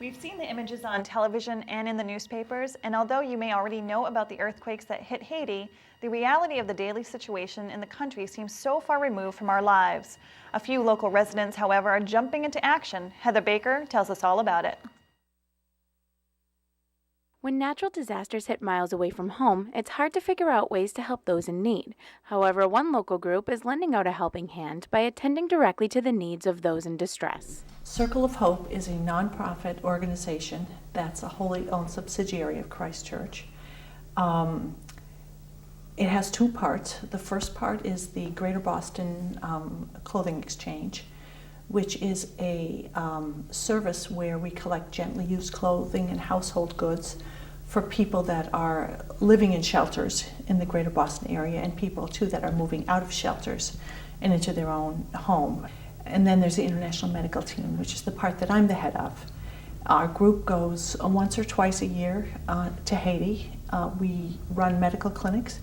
We've seen the images on television and in the newspapers, and although you may already know about the earthquakes that hit Haiti, the reality of the daily situation in the country seems so far removed from our lives. A few local residents, however, are jumping into action. Heather Baker tells us all about it. When natural disasters hit miles away from home, it's hard to figure out ways to help those in need. However, one local group is lending out a helping hand by attending directly to the needs of those in distress. Circle of Hope is a nonprofit organization that's a wholly owned subsidiary of Christ Church. It has two parts. The first part is the Greater Boston Clothing Exchange, which is a service where we collect gently used clothing and household goods for people that are living in shelters in the Greater Boston area, and people too that are moving out of shelters and into their own home. And then there's the International Medical Team, which is the part that I'm the head of. Our group goes once or twice a year to Haiti. We run medical clinics.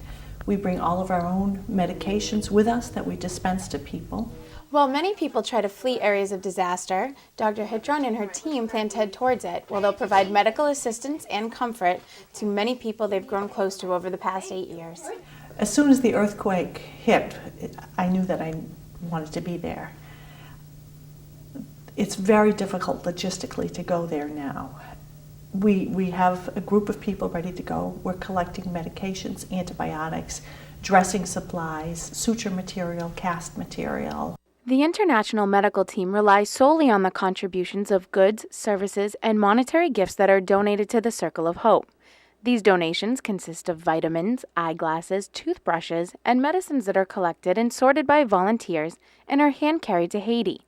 We bring all of our own medications with us that we dispense to people. While many people try to flee areas of disaster, Dr. Hitron and her team plan to head towards it, where they'll provide medical assistance and comfort to many people they've grown close to over the past 8 years. As soon as the earthquake hit, I knew that I wanted to be there. It's very difficult logistically to go there now. We have a group of people ready to go. We're collecting medications, antibiotics, dressing supplies, suture material, cast material. The International Medical Team relies solely on the contributions of goods, services, and monetary gifts that are donated to the Circle of Hope. These donations consist of vitamins, eyeglasses, toothbrushes, and medicines that are collected and sorted by volunteers and are hand-carried to Haiti.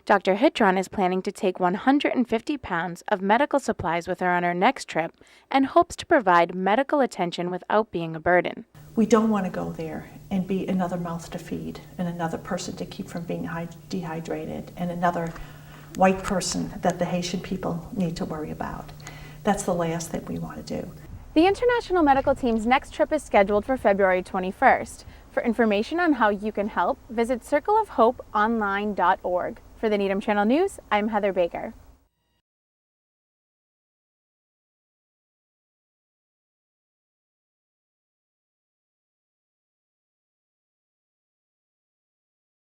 Dr. Hitron is planning to take 150 pounds of medical supplies with her on her next trip and hopes to provide medical attention without being a burden. We don't want to go there and be another mouth to feed and another person to keep from being dehydrated and another white person that the Haitian people need to worry about. That's the last thing we want to do. The International Medical Team's next trip is scheduled for February 21st. For information on how you can help, visit circleofhopeonline.org. For the Needham Channel News, I'm Heather Baker.